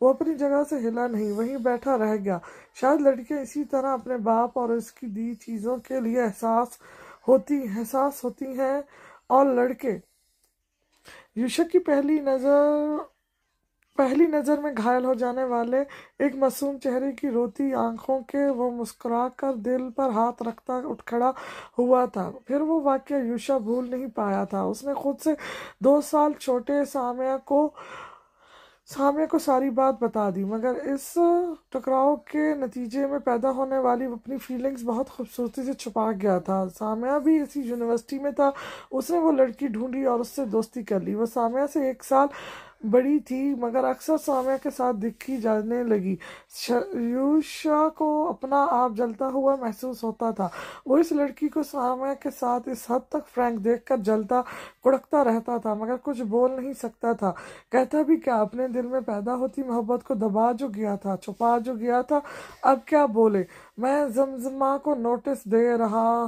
وہ اپنی جگہ سے ہلا نہیں، وہیں بیٹھا رہ گیا۔ شاید لڑکیاں اسی طرح اپنے باپ اور اس کی دی چیزوں کے لیے حساس ہوتی ہیں، اور لڑکے یوشا کی پہلی نظر میں گھائل ہو جانے والے ایک معصوم چہرے کی روتی آنکھوں کے وہ مسکرا کر دل پر ہاتھ رکھتا اٹھ کھڑا ہوا تھا۔ پھر وہ واقعہ یوشا بھول نہیں پایا تھا۔ اس نے خود سے 2 سال چھوٹے سامیہ کو ساری بات بتا دی، مگر اس ٹکراؤ کے نتیجے میں پیدا ہونے والی اپنی فیلنگز بہت خوبصورتی سے چھپا گیا تھا۔ سامیہ بھی اسی یونیورسٹی میں تھا۔ اس نے وہ لڑکی ڈھونڈی اور اس سے دوستی کر لی۔ وہ سامیہ سے 1 سال بڑی تھی، مگر اکثر سامیہ کے ساتھ دیکھی جانے لگی۔ یوشا کو اپنا آپ جلتا ہوا محسوس ہوتا تھا۔ وہ اس لڑکی کو سامیہ کے ساتھ اس حد تک فرینک دیکھ کر جلتا کڑکتا رہتا تھا، مگر کچھ بول نہیں سکتا تھا۔ کہتا بھی کیا؟ اپنے دل میں پیدا ہوتی محبت کو دبا جو گیا تھا، چھپا جو گیا تھا، اب کیا بولے؟ میں زمزمہ کو نوٹس دے رہا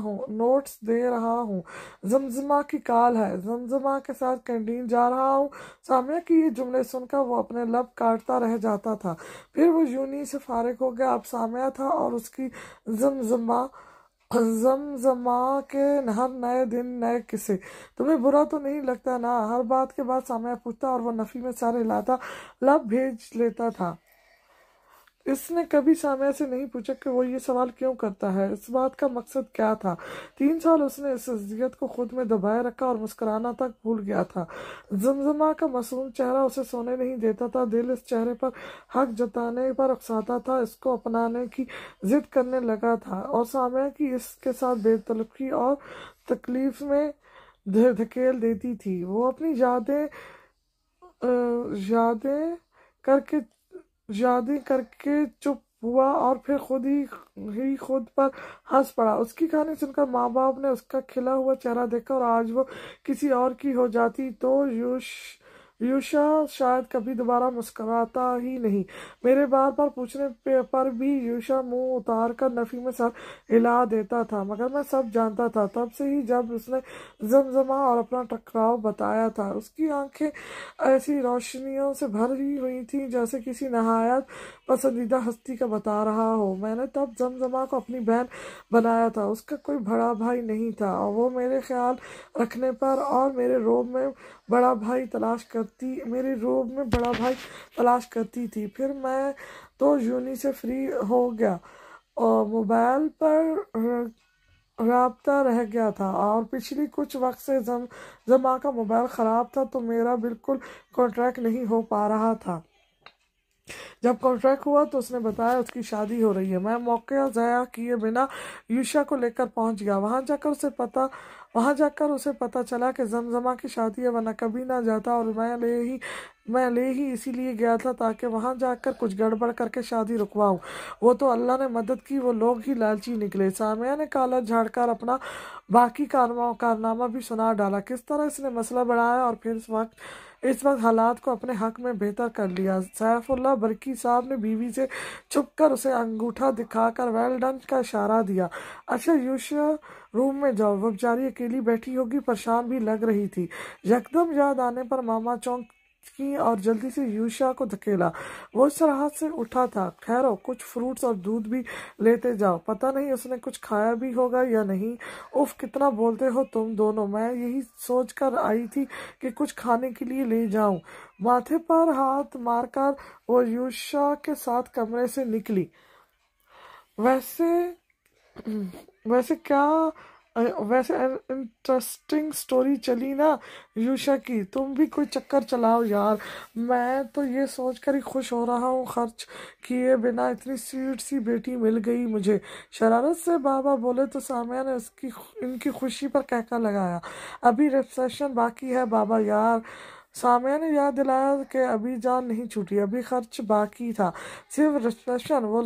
ہوں، زمزمہ کی کال ہے، زمزمہ کے ساتھ کینٹین جا رہا ہوں۔ سامیہ کی یہ جملے سن کر وہ اپنے لب کاٹتا رہ جاتا تھا۔ پھر وہ یونی سے فارغ ہو گیا۔ اب سامیہ تھا اور اس کی زمزمہ کے ہر نئے دن نئے قصے۔ تمہیں برا تو نہیں لگتا نا؟ ہر بات کے بعد سامیہ پوچھتا اور وہ نفی میں سر ہلاتا لب بھیج لیتا تھا۔ اس نے کبھی سامیہ سے نہیں پوچھا کہ وہ یہ سوال کیوں کرتا ہے، اس بات کا مقصد کیا تھا۔ 3 سال اس نے اس اذیت کو خود میں دبائے رکھا اور مسکرانا تک بھول گیا تھا۔ زمزمہ کا معصوم چہرہ اسے سونے نہیں دیتا تھا۔ دل اس چہرے پر حق جتانے پر اکساتا تھا، اس کو اپنانے کی ضد کرنے لگا تھا، اور سامیہ کی اس کے ساتھ بے تعلقی اور تکلیف میں دھکیل دیتی تھی۔ وہ اپنی یادیں کر کے چپ ہوا اور پھر خود پر ہنس پڑا۔ اس کی کہانی سن کر ماں باپ نے اس کا کھلا ہوا چہرہ دیکھا، اور آج وہ کسی اور کی ہو جاتی تو یوشا شاید کبھی دوبارہ مسکراتا ہی نہیں۔ میرے بار بار پوچھنے پر بھی یوشا منہ اتار کر نفی میں سر ہلا دیتا تھا، مگر میں سب جانتا تھا تب سے ہی جب اس نے زمزمہ اور اپنا ٹکراؤ بتایا تھا۔ اس کی آنکھیں ایسی روشنیوں سے بھری ہوئی تھیں جیسے کسی نہایت پسندیدہ ہستی کا بتا رہا ہو۔ میں نے تب زمزمہ کو اپنی بہن بنایا تھا، اس کا کوئی بڑا بھائی نہیں تھا، اور وہ میرے خیال رکھنے پر اور میرے روب میں بڑا بھائی تلاش کرتی تھی۔ پھر میں تو یونی سے فری ہو گیا اور موبائل پر رابطہ رہ گیا تھا، اور پچھلی کچھ وقت سے زمزمہ کا موبائل خراب تھا تو میرا بالکل کانٹیکٹ نہیں ہو پا رہا تھا۔ جب کانٹیکٹ ہوا تو اس نے بتایا اس کی شادی ہو رہی ہے۔ میں موقع ضائع کیے بنا یوشا کو لے کر پہنچ گیا۔ وہاں جا کر اسے پتہ چلا کہ زمزمہ کی شادی ہے، ورنہ کبھی نہ جاتا، اور میں لے ہی اسی لیے گیا تھا تاکہ وہاں جا کر کچھ گڑبڑ کر کے شادی رکواؤں۔ وہ تو اللہ نے مدد کی، وہ لوگ ہی لالچی نکلے۔ سامیہ نے کالر جھاڑ کر اپنا باقی کارنامہ بھی سنا ڈالا، کس طرح اس نے مسئلہ بڑھایا اور پھر اس وقت حالات کو اپنے حق میں بہتر کر لیا۔ سیف اللہ برکی صاحب نے بیوی سے چھپ کر اسے انگوٹھا دکھا کر ویل ڈن کا اشارہ دیا۔ اچھا یوشا، روم میں جاؤ۔ وہ بیچاری اکیلی بیٹھی ہوگی، پریشان بھی لگ رہی تھی۔ یکدم یاد آنے پر ماما چونکی اور جلدی سے یوشا کو دھکیلا۔ وہ اس راحت سے اٹھا تھا۔ ٹھہرو، کچھ فروٹس اور دودھ بھی لیتے جاؤ، پتہ نہیں اس نے کچھ کھایا بھی ہوگا یا نہیں۔ اف، کتنا بولتے ہو تم دونوں، میں یہی سوچ کر آئی تھی کہ کچھ کھانے کے لیے لے جاؤں۔ ماتھے پر ہاتھ مار کر وہ یوشا کے ساتھ کمرے سے نکلی۔ ویسے انٹرسٹنگ سٹوری چلی نا یوشا کی، تم بھی کوئی چکر چلاؤ یار۔ میں تو یہ سوچ کر ہی خوش ہو رہا ہوں، خرچ کیے بنا اتنی سویٹ سی بیٹی مل گئی مجھے۔ شرارت سے بابا بولے تو سامیہ نے ان کی خوشی پر کہکا لگایا۔ ابھی ریسپشن باقی ہے بابا یار۔ سامیہ نے یاد دلایا کہ ابھی جان نہیں چھوٹی، ابھی خرچ باقی تھا، صرف ریسپشن۔ وہ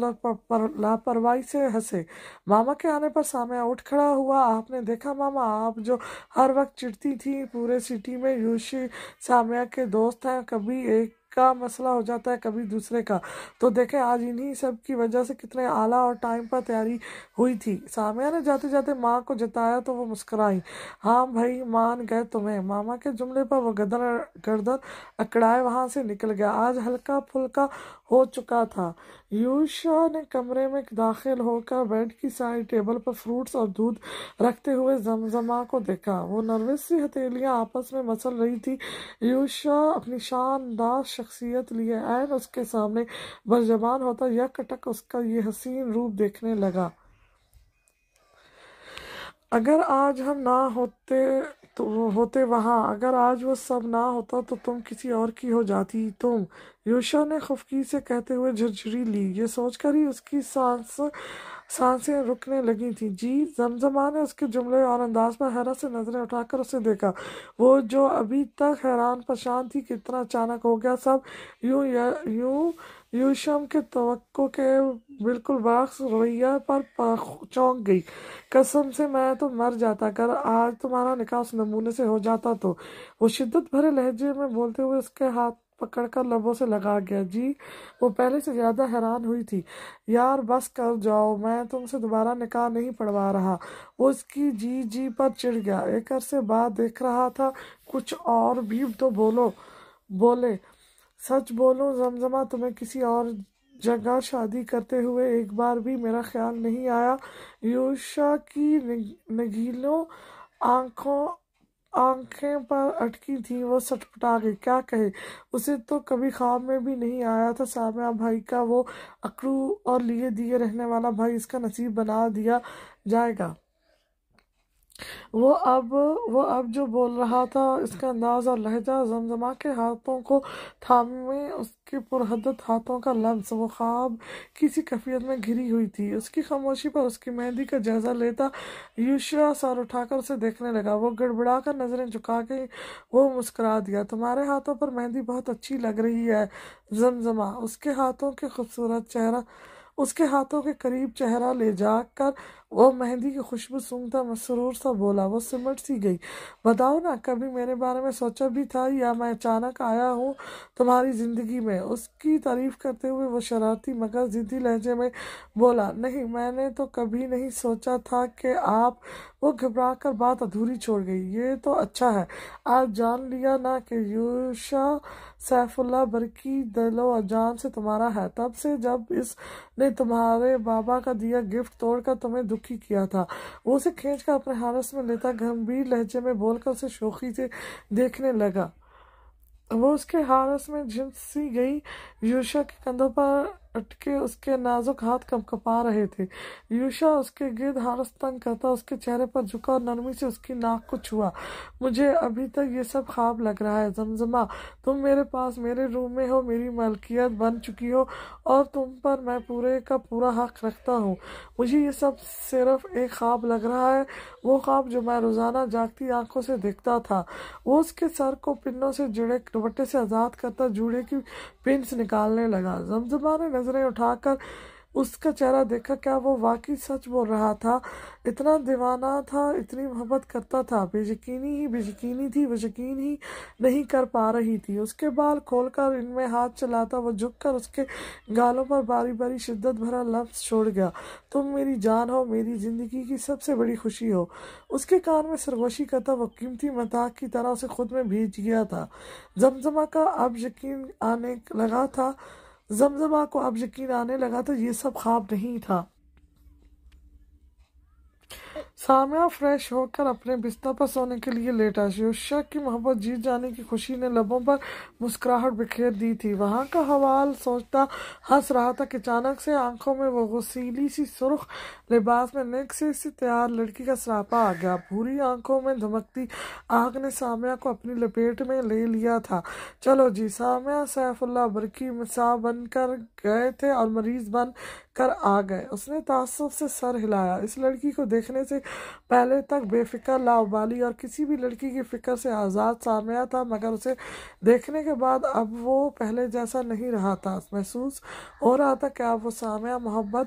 لاپرواہی سے ہنسے۔ ماما کے آنے پر سامیہ اٹھ کھڑا ہوا۔ آپ نے دیکھا ماما، آپ جو ہر وقت چڑھتی تھی پورے سٹی میں یوشی سامیہ کے دوست ہیں، کبھی ایک کا مسئلہ ہو جاتا ہے کبھی دوسرے کا۔ تو دیکھیں آج انہی سب کی وجہ سے کتنے اعلیٰ اور ٹائم پر تیاری ہوئی تھی۔ سامیہ نے جاتے جاتے ماں کو جتایا تو وہ مسکرائیں۔ ہاں بھائی مان گئے تمہیں۔ ماما کے جملے پر وہ گردن اکڑائے وہاں سے نکل گیا۔ آج ہلکا پھلکا ہو چکا تھا۔ یوشا نے کمرے میں داخل ہو کر بیڈ کی سائڈ ٹیبل پر فروٹس اور دودھ رکھتے ہوئے زمزمہ کو دیکھا۔ وہ نروس سی ہتھیلیاں آپس میں مسل رہی تھی۔ یوشا اپنی شاندار شخصیت لیے عین اس کے سامنے برزبان ہوتا یک ٹک اس کا یہ حسین روپ دیکھنے لگا۔ اگر آج ہم نہ ہوتے وہاں، اگر آج وہ سب نہ ہوتا تو تم کسی اور کی ہو جاتی تم۔ یوشا نے خفگی سے کہتے ہوئے جھرجھری لی۔ یہ سوچ کر ہی اس کی سانسیں رکنے لگی تھیں۔ جی؟ زمزمہ نے اس کے جملے اور انداز پر حیرت سے نظریں اٹھا کر اسے دیکھا۔ وہ جو ابھی تک حیران پریشان تھی کہ اتنا اچانک ہو گیا سب، یوں یوشم کے توقع کے بالکل برعکس رویہ پر چونک گئی۔ قسم سے میں تو مر جاتا اگر آج تمہارا نکاح اس نمونے سے ہو جاتا تو۔ وہ شدت بھرے لہجے میں بولتے ہوئے اس کے ہاتھ پکڑ کر لبوں سے لگا گیا۔ جی؟ وہ پہلے سے زیادہ حیران ہوئی تھی۔ یار بس کر جاؤ، میں تم سے دوبارہ نکاح نہیں پڑھوا رہا۔ وہ اس کی جی پر چڑھ گیا۔ ایک عرصے بعد دیکھ رہا تھا، کچھ اور بھی تو بولے۔ سچ بولوں زمزمہ، تمہیں کسی اور جگہ شادی کرتے ہوئے ایک بار بھی میرا خیال نہیں آیا۔ یوشا کی نگیلوں آنکھیں پر اٹکی تھیں۔ وہ سٹپٹا گئی۔ کیا کہے؟ اسے تو کبھی خواب میں بھی نہیں آیا تھا سامیہ بھائی کا وہ اکڑو اور لیے دیے رہنے والا بھائی اس کا نصیب بنا دیا جائے گا۔ وہ اب جو بول رہا تھا، اس کا انداز اور لہجہ، زمزمہ کے ہاتھوں کو تھامے اس کے پرحدت ہاتھوں کا لمس، وہ خواب کی سی کیفیت میں گھری ہوئی تھی۔ اس کی خاموشی پر اس کی مہندی کا جائزہ لیتا یوشا سر اٹھا کر اسے دیکھنے لگا۔ وہ گڑبڑا کر نظریں جھکا کے وہ مسکرا دیا۔ تمہارے ہاتھوں پر مہندی بہت اچھی لگ رہی ہے زمزمہ۔ اس کے ہاتھوں کے قریب چہرہ لے جا کر وہ مہندی کی خوشبو سونگھتا مسرور سا بولا۔ وہ سمٹ سی گئی۔ بتاؤ نا، کبھی میرے بارے میں سوچا بھی تھا یا میں اچانک آیا ہوں تمہاری زندگی میں؟ اس کی تعریف کرتے ہوئے وہ شرارتی مگر ضدی لہجے میں بولا۔ نہیں، میں نے تو کبھی نہیں سوچا تھا کہ آپ۔ وہ گھبرا کر بات ادھوری چھوڑ گئی۔ یہ تو اچھا ہے، آج جان لیا نا کہ یوشا سیف اللہ برقی دل و جان سے تمہارا ہے، تب سے جب اس نے تمہارے بابا کا دیا گفٹ توڑ کر تمہیں دکھی کیا تھا۔ وہ اسے کھینچ کر اپنے ہارس میں لیتا گمبھیر لہجے میں بول کر اسے شوخی سے دیکھنے لگا۔ وہ اس کے ہارس میں جھنس سی گئی۔ یوشا کے کندھوں پر اٹکے اس کے نازک ہاتھ کپا رہے تھے۔ یوشا اس کے گرد ہارس تنگ کرتا اس کے چہرے پر جھکا اور نرمی سے اس کی ناک کو چھوا۔ مجھے ابھی تک یہ سب خواب لگ رہا ہے زمزمہ۔ تم میرے پاس میرے روم میں ہو، میری ملکیت بن چکی ہو اور تم پر میں پورے کا پورا حق رکھتا ہوں۔ مجھے یہ سب صرف ایک خواب لگ رہا ہے، وہ خواب جو میں روزانہ جاگتی آنکھوں سے دیکھتا تھا۔ وہ اس کے سر کو پنوں سے جڑے دوپٹے سے آزاد کرتا جوڑے کی پنس نکالنے لگا۔ زمزمہ نے نظریں اٹھا کر اس کا چہرہ دیکھا۔ کیا وہ واقعی سچ بول رہا تھا؟ اتنا دیوانہ تھا، اتنی محبت کرتا تھا، بے یقینی تھی، وہ یقین ہی نہیں کر پا رہی تھی۔ اس کے بال کھول کر ان میں ہاتھ چلاتا وہ جھک کر اس کے گالوں پر باری باری شدت بھرا لفظ چھوڑ گیا۔ تم میری جان ہو، میری زندگی کی سب سے بڑی خوشی ہو۔ اس کے کان میں سرگوشی کرتا وہ قیمتی متاع کی طرح اسے خود میں بھیج گیا تھا۔ زمزمہ کو اب یقین آنے لگا تھا، یہ سب خواب نہیں تھا۔ سامیہ فریش ہو کر اپنے بستر پر سونے کے لیے لیٹا۔ یوشا کی محبت جیت جانے کی خوشی نے لبوں پر مسکراہٹ بکھیر دی تھی۔ وہاں کا حوال سوچتا ہنس رہا تھا کہ اچانک سے آنکھوں میں وہ غسیلی سی سرخ لباس میں نیک سے تیار لڑکی کا سراپا آ گیا۔ بھوری آنکھوں میں دھمکتی آگ نے سامیہ کو اپنی لپیٹ میں لے لیا تھا۔ چلو جی، سامیہ سیف اللہ برقی مساء بن کر گئے تھے اور مریض بن کر آ گئے۔ اس نے تعصب سے سر ہلایا۔ اس لڑکی کو دیکھنے سے پہلے تک بے فکر، لاابالی اور کسی بھی لڑکی کی فکر سے آزاد سامیہ تھا، مگر اسے دیکھنے کے بعد اب وہ پہلے جیسا نہیں رہا تھا۔ محسوس ہو رہا تھا کہ اب وہ سامیہ محبت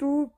2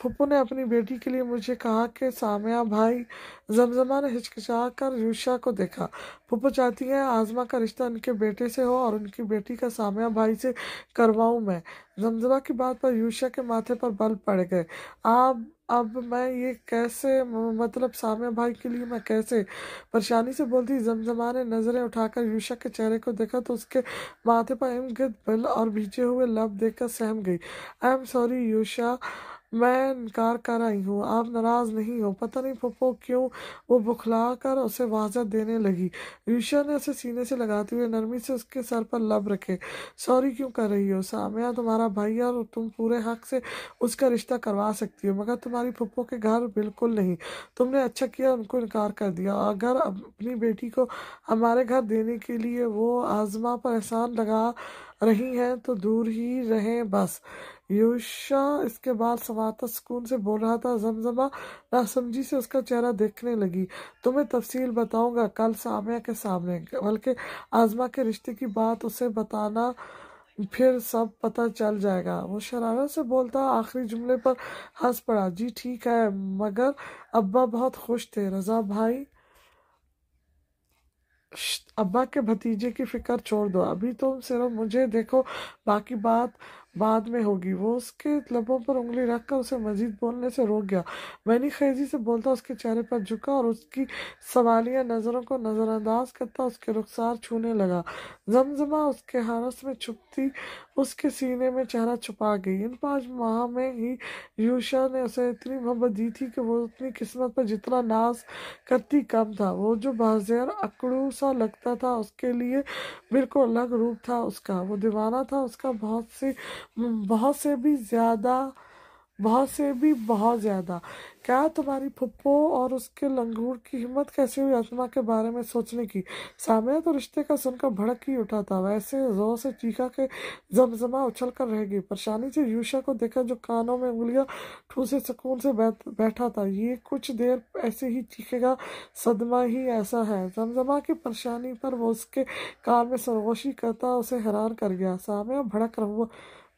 پھپھو نے اپنی بیٹی کے لیے مجھے کہا کہ سامیہ بھائی۔ زمزمہ نے ہچکچا کر یوشا کو دیکھا۔ پھپھو چاہتی ہیں آزما کا رشتہ ان کے بیٹے سے ہو اور ان کی بیٹی کا سامیہ بھائی سے کرواؤں میں۔ زمزمہ کی بات پر یوشا کے ماتھے پر بل پڑ گئے۔ اب میں یہ کیسے، مطلب سامیہ بھائی کے لیے میں کیسے؟ پریشانی سے بولتی زمزمہ نے نظریں اٹھا کر یوشا کے چہرے کو دیکھا تو اس کے ماتھے پر ارد گرد بل اور بھیجے ہوئے لب دیکھ کر سہم گئی۔ آئی ایم سوری یوشا، میں انکار کر آئی ہوں، آپ ناراض نہیں ہو؟ پتہ نہیں پھپھو کیوں وہ بکھلا کر اسے واضح دینے لگی۔ یوشا نے اسے سینے سے لگاتے ہوئے نرمی سے اس کے سر پر لب رکھے۔ سوری کیوں کر رہی ہو؟ سامیہ تمہارا بھائی ہے اور تم پورے حق سے اس کا رشتہ کروا سکتی ہو، مگر تمہاری پھپھو کے گھر بالکل نہیں۔ تم نے اچھا کیا ان کو انکار کر دیا۔ اگر اپنی بیٹی کو ہمارے گھر دینے کے لیے وہ آزما پر احسان لگا رہی ہیں تو دور ہی رہیں بس۔ یوشا اس کے بال سنوارتا سکون سے بول رہا تھا۔ زمزمہ ناسمجھی سے اس کا چہرہ دیکھنے لگی۔ تمہیں تفصیل بتاؤں گا کل سامیہ کے سامنے، بلکہ آزما کے رشتے کی بات اسے بتانا، پھر سب پتہ چل جائے گا۔ وہ شرارت سے بولتا آخری جملے پر ہنس پڑا۔ جی ٹھیک ہے، مگر ابا بہت خوش تھے۔ رضا بھائی، ابا کے بھتیجے کی فکر چھوڑ دو، ابھی تم صرف مجھے دیکھو، باقی بات بعد میں ہوگی۔ وہ اس کے لبوں پر انگلی رکھ کر اسے مزید بولنے سے روک گیا۔ معنی خیزی سے بولتا اس کے چہرے پر جھکا اور اس کی سوالیہ نظروں کو نظر انداز کرتا اس کے رخسار چھونے لگا۔ زمزمہ اس کے ہرس میں چھپتی اس کے سینے میں چہرہ چھپا گئی۔ ان 5 ماہ میں ہی یوشا نے اسے اتنی محبت دی تھی کہ وہ اپنی قسمت پر جتنا ناز کرتی کم تھا۔ وہ جو بازار اکڑو سا لگتا تھا اس کے لیے بالکل الگ روپ تھا اس کا۔ وہ دیوانہ تھا اس کا، بہت سے بھی بہت زیادہ۔ کیا تمہاری پھپھو اور اس کے لنگور کی ہمت کیسے ہوئی آزما کے بارے میں سوچنے کی؟ سامیہ تو رشتے کا سن کر بھڑک ہی اٹھا تھا، ویسے زور سے چیخا کہ زمزمہ اچھل کر رہ گئی۔ پریشانی سے یوشا کو دیکھا جو کانوں میں انگلیاں ٹھوسے سکون سے بیٹھا تھا۔ یہ کچھ دیر ایسے ہی چیخے گا، صدمہ ہی ایسا ہے۔ زمزمہ کی پریشانی پر وہ اس کے کان میں سرگوشی کرتا اسے حیران کر گیا۔ سامیہ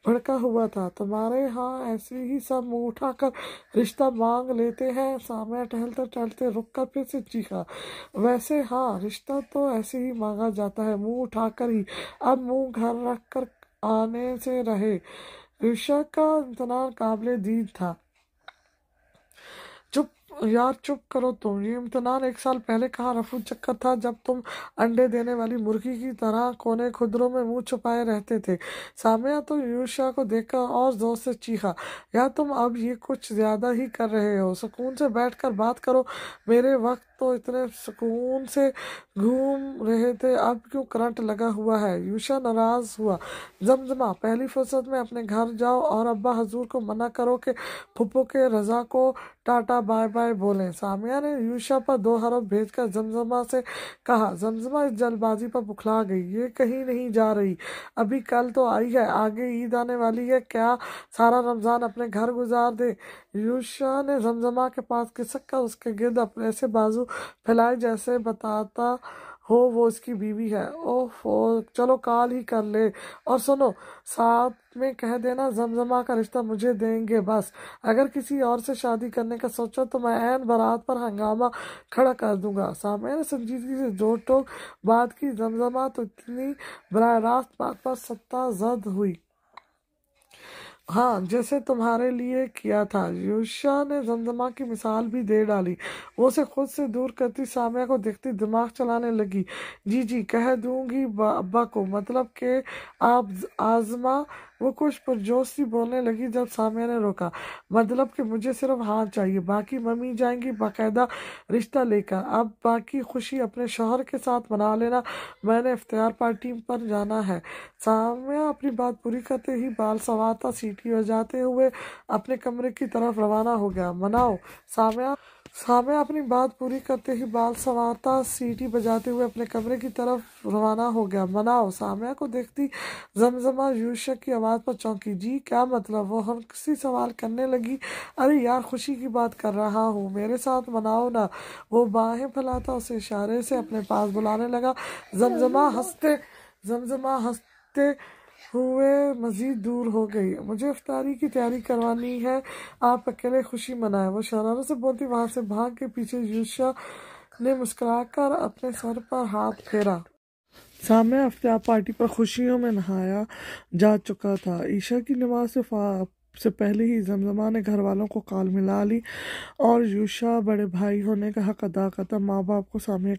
بھڑکا ہوا تھا۔ تمہارے ہاں ایسے ہی سب منہ اٹھا کر رشتہ مانگ لیتے ہیں؟ سامیہ ٹہلتے ٹہلتے رک کر پھر سے چیخا۔ ویسے ہاں، رشتہ تو ایسے ہی مانگا جاتا ہے، منہ اٹھا کر ہی۔ اب منہ گھر رکھ کر آنے سے رہے۔ یوشا کا امتناع قابل دید تھا۔ چپ کرو تم، یہ امتنان 1 سال پہلے کہاں رفو چکر تھا جب تم انڈے دینے والی مرغی کی طرح کونے خدروں میں منہ چھپائے رہتے تھے۔ سامیہ تو یوشا کو دیکھ کر اور زور سے چیخا۔ یا تم اب یہ کچھ زیادہ ہی کر رہے ہو؟ سکون سے بیٹھ کر بات کرو، میرے وقت تو اتنے سکون سے گھوم رہے تھے، اب کیوں کرنٹ لگا ہوا ہے؟ یوشا ناراض ہوا۔ زمزمہ، پہلی فرصت میں اپنے گھر جاؤ اور ابا حضور کو منع کرو کہ پھپھو کے رضا کو ٹاٹا بائے بائے بولیں۔ سامیہ نے یوشا پر 2 حرف بھیج کر زمزمہ سے کہا۔ زمزمہ اس جلد بازی پر بکھلا گئی۔ یہ کہیں نہیں جا رہی، ابھی کل تو آئی ہے، آگے عید آنے والی ہے، کیا سارا رمضان اپنے گھر گزار دے؟ یوشا نے زمزمہ کے پاس کھسک کر اس کے گرد اپنے ایسے بازو پھیلائے جیسے بتاتا ہو وہ اس کی بیوی ہے۔ اوہ چلو کال ہی کر لے، اور سنو، ساتھ میں کہہ دینا زمزمہ کا رشتہ مجھے دیں گے بس۔ اگر کسی اور سے شادی کرنے کا سوچا تو میں عین بارات پر ہنگامہ کھڑا کر دوں گا۔ سامیہ نے سنجیدگی سے زور ٹوک بات کی۔ زمزمہ تو اتنی براہ راست بات پر ستا زد ہوئی۔ ہاں، جیسے تمہارے لیے کیا تھا۔ یوشا نے زمزمہ کی مثال بھی دے ڈالی۔ وہ اسے خود سے دور کرتی سامیہ کو دیکھتی دماغ چلانے لگی۔ جی کہہ دوں گی ابا کو، مطلب کہ آپ آزما۔ وہ کچھ پرجوش سی بولنے لگی جب سامیہ نے روکا۔ مطلب کہ مجھے صرف ہاں چاہیے، باقی ممی جائیں گی باقاعدہ رشتہ لے کر۔ اب باقی خوشی اپنے شوہر کے ساتھ منا لینا، میں نے افطار پارٹی پر جانا ہے۔ سامیہ اپنی بات پوری کرتے ہی بال سنوارتا سیٹی بجاتے ہوئے اپنے کمرے کی طرف روانہ ہو گیا۔ مناؤ سامیہ اپنی بات پوری کرتے ہی بال سنوارتا سیٹی بجاتے ہوئے اپنے کمرے کی طرف روانہ ہو گیا۔ مناؤ سامیہ کو دیکھتی زمزمہ یوشا کی آواز پر چونکی۔ جی کیا مطلب؟ وہ ہنسی سوال کرنے لگی۔ ارے یار، خوشی کی بات کر رہا ہوں، میرے ساتھ مناؤ نا۔ وہ باہیں پھیلاتا اسے اشارے سے اپنے پاس بلانے لگا۔ زمزمہ ہنستے ہوئے مزید دور ہو گئی۔ مجھے افطاری کی تیاری کروانی ہے، آپ اکیلے خوشی منائیں۔ وہ شرارت سے بولتی وہاں سے بھاگ کے پیچھے یوشا نے مسکرا کر اپنے سر پر ہاتھ پھیرا۔ سامنے افطار پارٹی پر خوشیوں میں نہایا جا چکا تھا۔ عشاء کی نماز سے پہلے ہی زمزمہ نے گھر والوں کو کال ملا لی اور یوشا بڑے بھائی ہونے کا حق ادا کرتا ماں باپ کو سامیہ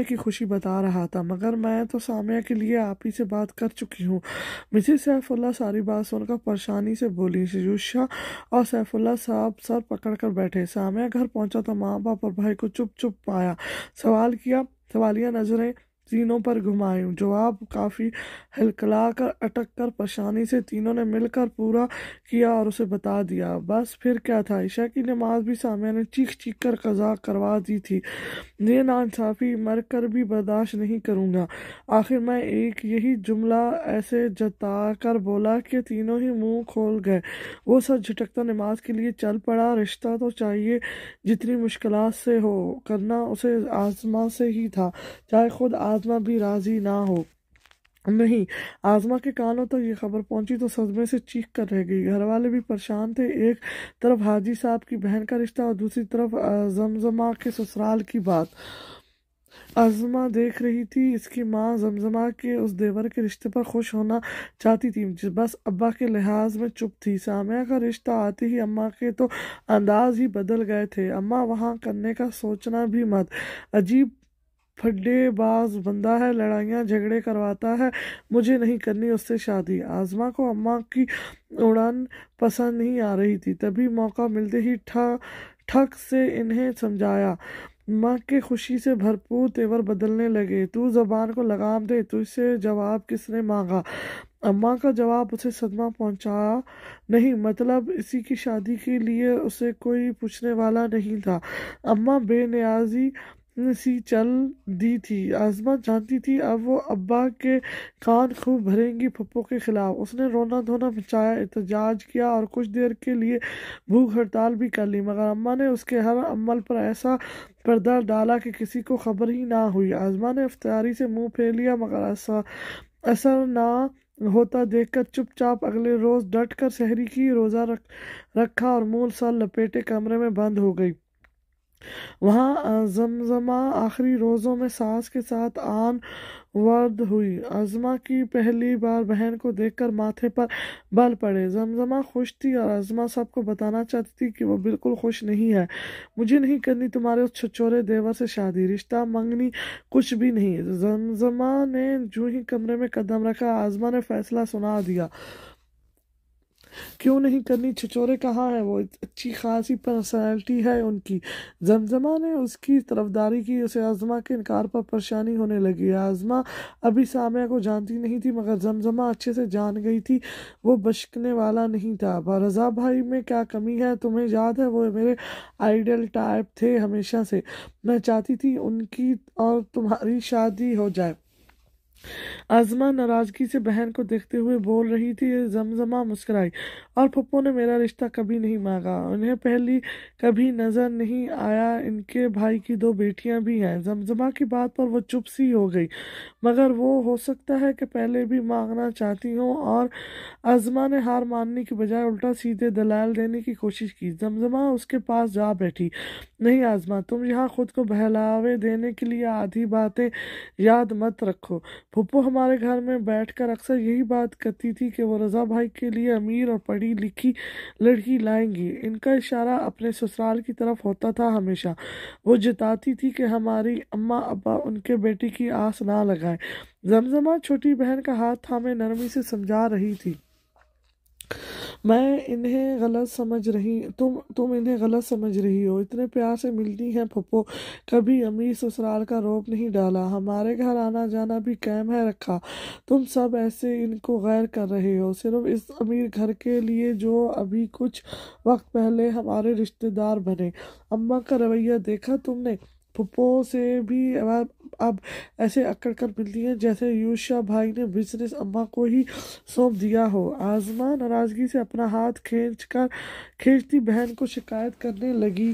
کی خوشی بتا رہا تھا، مگر میں تو سامیہ کے لیے آپ ہی سے بات کر چکی ہوں۔ مسز سیف اللہ ساری بات سن کر پریشانی سے بولی۔ یوشا اور سیف اللہ صاحب سر پکڑ کر بیٹھے۔ سامیہ گھر پہنچا تو ماں باپ اور بھائی کو چپ پایا۔ سوال کیا، سوالیہ نظریں تینوں پر گھمائیں۔ جواب کافی ہلکلا کر اٹک کر پریشانی سے تینوں نے مل کر پورا کیا اور اسے بتا دیا۔ بس پھر کیا تھا، عشاء کی نماز بھی سامیہ نے چیخ کر قضا کروا دی تھی۔ یہ ناانصافی مر کر بھی برداشت نہیں کروں گا۔ آخر میں ایک یہی جملہ ایسے جتا کر بولا کہ تینوں ہی منہ کھول گئے۔ وہ سر جھٹکتا نماز کے لیے چل پڑا۔ رشتہ تو چاہیے جتنی مشکلات سے ہو، کرنا اسے آزما سے ہی تھا، چاہے خود آزما بھی راضی نہ ہو۔ نہیں، آزما کے کانوں تک یہ خبر پہنچی تو صدمے سے چیخ کر رہ گئی۔ گھر والے بھی پریشان تھے، ایک طرف حاجی صاحب کی بہن کا رشتہ اور دوسری طرف زمزمہ کے سسرال کی بات۔ آزما دیکھ رہی تھی، اس کی ماں زمزمہ کے اس دیور کے رشتے پر خوش ہونا چاہتی تھی، بس ابا کے لحاظ میں چپ تھی۔ سامیہ کا رشتہ آتے ہی اماں کے تو انداز ہی بدل گئے تھے۔ اماں وہاں کرنے کا سوچنا بھی مت، عجیب پھڈے باز بندہ ہے، لڑائیاں جھگڑے کرواتا ہے، مجھے نہیں کرنی اس سے شادی۔ آزما کو اماں کی اڑان پسند نہیں آ رہی تھی، تبھی موقع ملتے ہی ٹھک سے انہیں سمجھایا۔ ماں کے خوشی سے بھرپور تیور بدلنے لگے۔ تو زبان کو لگام دے، تجھ سے جواب کس نے مانگا؟ اماں کا جواب اسے صدمہ پہنچا۔ نہیں، مطلب اسی کی شادی کے لیے اسے کوئی پوچھنے والا نہیں تھا۔ اماں بے نیازی سی چل دی تھی۔ آزما جانتی تھی اب وہ ابا کے کان خوب بھریں گی پھپھو کے خلاف۔ اس نے رونا دھونا مچایا، احتجاج کیا اور کچھ دیر کے لیے بھوک ہڑتال بھی کر لی، مگر اماں نے اس کے ہر عمل پر ایسا پردہ ڈالا کہ کسی کو خبر ہی نہ ہوئی۔ آزما نے افطاری سے منہ پھیر لیا، مگر اثر نہ ہوتا دیکھ کر چپ چاپ اگلے روز ڈٹ کر سحری کی روزہ رکھا اور منہ سر لپیٹے کمرے میں بند ہو گئی۔ وہاں زمزمہ آخری روزوں میں ساس کے ساتھ آن ورد ہوئی۔ آزما کی پہلی بار بہن کو دیکھ کر ماتھے پر بل پڑے۔ زمزمہ خوش تھی اور آزما سب کو بتانا چاہتی تھی کہ وہ بالکل خوش نہیں ہے۔ مجھے نہیں کرنی تمہارے اس چھچورے دیور سے شادی، رشتہ منگنی کچھ بھی نہیں۔ زمزمہ نے جو ہی کمرے میں قدم رکھا، آزما نے فیصلہ سنا دیا۔ کیوں نہیں کرنی، چھچورے کہاں ہیں، وہ اچھی خاصی پرسنالٹی ہے ان کی۔ زمزمہ نے اس کی طرفداری کی، اسے آزما کے انکار پر پریشانی ہونے لگی۔ آزما ابھی سامیہ کو جانتی نہیں تھی، مگر زمزمہ اچھے سے جان گئی تھی، وہ بشکنے والا نہیں تھا۔ رضا بھائی میں کیا کمی ہے، تمہیں یاد ہے وہ میرے آئیڈل ٹائپ تھے ہمیشہ سے، میں چاہتی تھی ان کی اور تمہاری شادی ہو جائے۔ آزما ناراضگی سے بہن کو دیکھتے ہوئے بول رہی تھی۔ زمزمہ مسکرائی، اور پھپھو نے میرا رشتہ کبھی نہیں مانگا، انہیں پہلی کبھی نظر نہیں آیا، ان کے بھائی کی 2 بیٹیاں بھی ہیں۔ زمزمہ کی بات پر وہ چپ سی ہو گئی، مگر وہ ہو سکتا ہے کہ پہلے بھی مانگنا چاہتی ہوں، اور آزما نے ہار ماننے کی بجائے الٹا سیدھے دلائل دینے کی کوشش کی۔ زمزمہ اس کے پاس جا بیٹھی۔ نہیں آزما، تم یہاں خود کو بہلاوے دینے کے لیے آدھی باتیں یاد مت رکھو۔ پھپھو ہمارے گھر میں بیٹھ کر اکثر یہی بات کرتی تھی کہ وہ رضا بھائی کے لیے امیر اور پڑھی لکھی لڑکی لائیں گی۔ ان کا اشارہ اپنے سسرال کی طرف ہوتا تھا ہمیشہ۔ وہ جتاتی تھی کہ ہماری اماں ابا ان کے بیٹے کی آس نہ لگائیں۔ زمزمہ چھوٹی بہن کا ہاتھ تھامے نرمی سے سمجھا رہی تھی۔ تم انہیں غلط سمجھ رہی ہو، اتنے پیار سے ملتی ہیں پھپھو، کبھی امیر سسرال کا روب نہیں ڈالا، ہمارے گھر آنا جانا بھی قائم ہے رکھا، تم سب ایسے ان کو غیر کر رہے ہو صرف اس امیر گھر کے لیے جو ابھی کچھ وقت پہلے ہمارے رشتہ دار بنے۔ اماں کا رویہ دیکھا تم نے، پھپھو سے بھی اب ایسے اکڑ کر ملتی ہیں جیسے یوشا بھائی نے بزنس اماں کو ہی سونپ دیا ہو۔ آزما ناراضگی سے اپنا ہاتھ کھینچتی بہن کو شکایت کرنے لگی،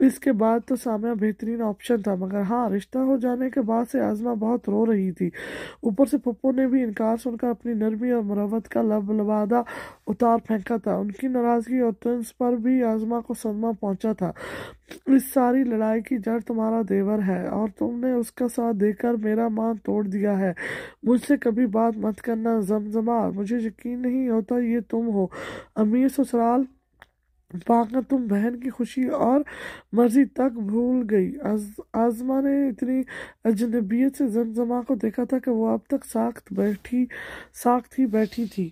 اس کے بعد تو سامعہ بہترین آپشن تھا، مگر ہاں رشتہ ہو جانے کے بعد سے عظمہ بہت رو رہی تھی۔ اوپر سے پھپھو نے بھی انکار سن کر اپنی نرمی اور مروت کا لبادہ اتار پھینکا تھا۔ ان کی ناراضگی اور طنز پر بھی عظمہ کو صدمہ پہنچا تھا۔ اس ساری لڑائی کی جڑ تمہارا دیور ہے اور تم نے اس کا ساتھ دے کر میرا مان توڑ دیا ہے۔ مجھ سے کبھی بات مت کرنا زمزمہ، مجھے یقین نہیں ہوتا یہ تم ہو۔ امیر سسرال پا کر تم بہن کی خوشی اور مرضی تک بھول گئی۔ عظمہ نے اتنی اجنبیت سے زمزمہ کو دیکھا تھا کہ وہ اب تک ساکت ہی بیٹھی تھی۔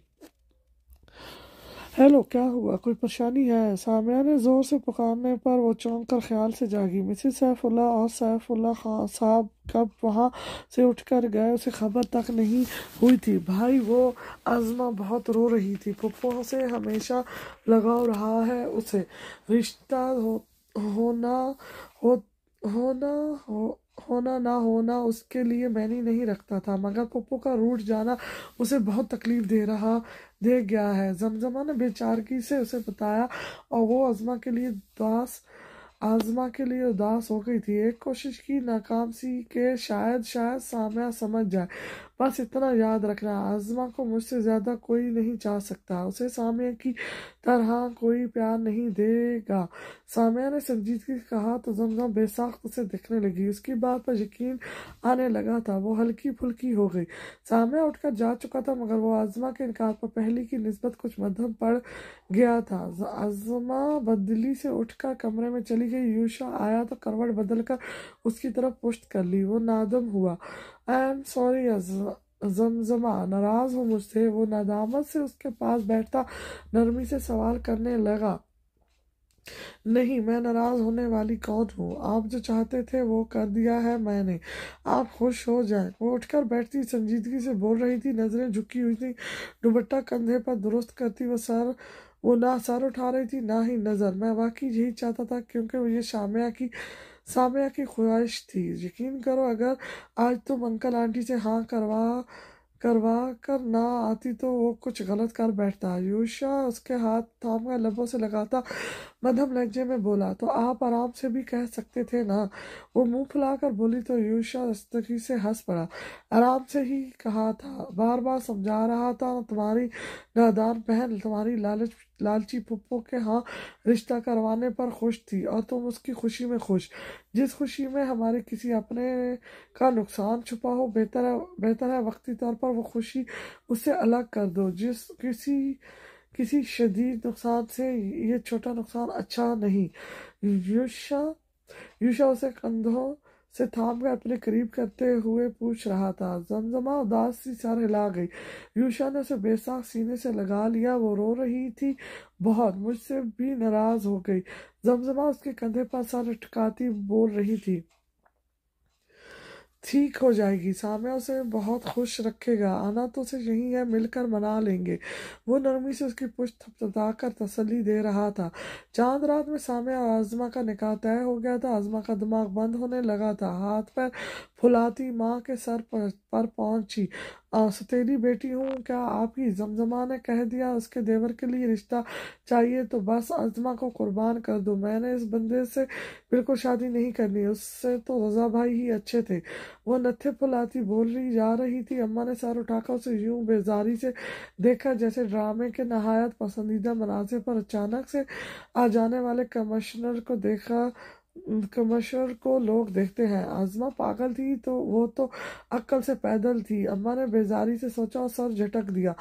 ہیلو، کیا ہوا؟ کوئی پریشانی ہے؟ سامعہ نے زور سے پکارنے پر وہ چونک کر خیال سے جاگی۔ مسز سیف اللہ اور سیف اللہ خان صاحب کب وہاں سے اٹھ کر گئے اسے خبر تک نہیں ہوئی تھی۔ بھائی وہ عظمہ بہت رو رہی تھی، پھپھو سے ہمیشہ لگاؤ رہا ہے اسے۔ رشتہ ہونا نہ ہونا اس کے لیے معنی نہیں رکھتا تھا، مگر پھپھو کا روٹھ جانا اسے بہت تکلیف دے گیا ہے۔ زمزمہ نے بے چارگی سے اسے بتایا اور وہ عظمہ کے لیے اداس ہو گئی تھی۔ ایک کوشش کی ناکام سی کہ شاید سامعہ سمجھ جائے۔ بس اتنا یاد رکھنا، عظمہ کو مجھ سے زیادہ کوئی نہیں چاہ سکتا، اسے سامعہ کی طرح کوئی پیار نہیں دے گا۔ سامعہ نے سنجیدگی سے کہا تو زمزمہ بے ساخت اسے دیکھنے لگی۔ اس کی بات پر یقین آنے لگا تھا، وہ ہلکی پھلکی ہو گئی۔ سامعہ اٹھ کر جا چکا تھا، مگر وہ عظمہ کے انکار پر پہلی کی نسبت کچھ مدھم پڑ گیا تھا۔ عظمہ بددلی سے اٹھ کر کمرے میں چلی گئی۔ یوشا آیا تو کروٹ بدل کر اس کی طرف پشت کر لی۔ وہ نادم ہوا۔ "آئی ایم سوری زمزمہ، ناراض ہو مجھ سے؟" وہ ندامت سے اس کے پاس بیٹھتا نرمی سے سوال کرنے لگا۔ "نہیں، میں ناراض ہونے والی کون ہوں؟ آپ جو چاہتے تھے وہ کر دیا ہے میں نے، آپ خوش ہو جائیں۔" وہ اٹھ کر بیٹھتی سنجیدگی سے بول رہی تھی، نظریں جھکی ہوئی تھیں، دوپٹہ کندھے پر درست کرتی وہ نہ سر اٹھا رہی تھی نہ ہی نظر۔ "میں واقعی یہی چاہتا تھا کیونکہ یہ سامعہ کی خواہش تھی۔ یقین کرو اگر آج تم انکل آنٹی سے ہاں کروا کر نہ آتی تو وہ کچھ غلط کر بیٹھتا۔ یوشا اس کے ہاتھ تھام کر لبوں سے لگاتا مدھم لہجے میں بولا، "تو آپ آرام سے بھی کہہ سکتے تھے نا۔" وہ منہ پھلا کر بولی تو یوشا استنگی سے ہنس پڑا۔ "آرام سے ہی کہا تھا، بار بار سمجھا رہا تھا، تمہاری نادان بہن تمہاری لالچی پھپھو کے ہاں رشتہ کروانے پر خوش تھی اور تم اس کی خوشی میں خوش۔ جس خوشی میں ہمارے کسی اپنے کا نقصان چھپا ہو، بہتر ہے وقتی طور پر وہ خوشی اس سے الگ کر دو۔ کسی شدید نقصان سے یہ چھوٹا نقصان اچھا نہیں۔" یوشا اسے کندھوں سے تھام کر اپنے قریب کرتے ہوئے پوچھ رہا تھا۔ زمزمہ اداس سی سر ہلا گئی۔ یوشا نے اسے بے ساخت سینے سے لگا لیا۔ وہ رو رہی تھی بہت، مجھ سے بھی ناراض ہو گئی۔ زمزمہ اس کے کندھے پر سر ٹکاتی بول رہی تھی، "ٹھیک ہو جائے گی، سامعہ اسے بہت خوش رکھے گا، آنا تو اسے یہیں ہے، مل کر منا لیں گے۔" وہ نرمی سے اس کی پشت تھپتھپا کر تسلی دے رہا تھا۔ چاند رات میں سامعہ اور عظمہ کا نکاح طے ہو گیا تھا۔ عظمہ کا دماغ بند ہونے لگا تھا، ہاتھ پیر پھلاتی ماں کے سر پر پہنچی۔ "سوتیلی بیٹی ہوں کیا آپ کی؟" زمزمہ نے کہہ دیا۔ "اس کے دیور کے لیے رشتہ چاہیے تو بس عظمہ کو قربان کر دو۔ میں نے اس بندے سے بالکل شادی نہیں کرنی، اس سے تو رضا بھائی ہی اچھے تھے۔" وہ نتھے پھلاتی بولی جا رہی تھی۔ اماں نے سر اٹھا کر اسے یوں بیزاری سے دیکھا جیسے ڈرامے کے نہایت پسندیدہ مناظر پر اچانک سے آ جانے والے کمشنر کو لوگ دیکھتے ہیں۔ عظمہ پاگل تھی تو وہ تو عقل سے پیدل تھی۔ اماں نے بیزاری سے سوچا اور سر جھٹک دیا۔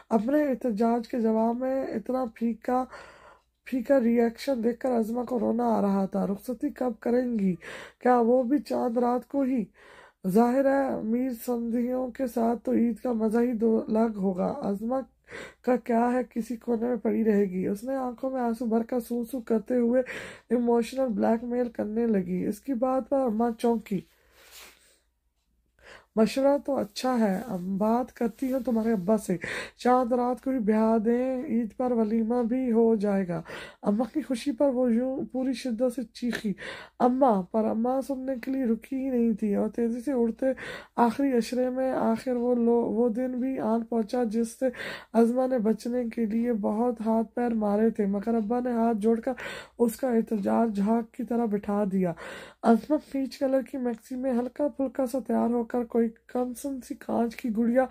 اپنے احتجاج کے جواب میں اتنا پھیکا ری ایکشن دیکھ کر عظمہ کو رونا آ رہا تھا۔ رخصتی کب کریں گی؟ کیا وہ بھی چاند رات کو ہی؟ ظاہر ہے امیر سمندھیوں کے ساتھ تو عید کا مزہ ہی دو لگ ہوگا۔ عظمہ کا کیا ہے، کسی کونے میں پڑی رہے گی۔ اس نے آنکھوں میں آنسو بھر کر سو سو کرتے ہوئے ایموشنل بلیک میل کرنے لگی۔ اس کی بات پر اماں چونکی۔ مشورہ تو اچھا ہے، اب بات کرتی ہوں تمہارے ابا سے، چاند رات کو ہی بیاہ دیں، عید پر ولیمہ بھی ہو جائے گا۔ اماں کی خوشی پر وہ یوں پوری شدت سے چیخی، اماں! پر اماں سننے کے لیے رکی ہی نہیں تھی، اور تیزی سے اڑتے آخری عشرے میں آخر وہ دن بھی آن پہنچا جس سے عظمہ نے بچنے کے لیے بہت ہاتھ پیر مارے تھے، مگر ابا نے ہاتھ جوڑ کر اس کا احتجاج جھاگ کی طرح بٹھا دیا۔ عظمت پیچ کلر کی میکسی میں ہلکا پھلکا سا تیار ہو کر کوئی کمسن سی کانچ کی گڑیا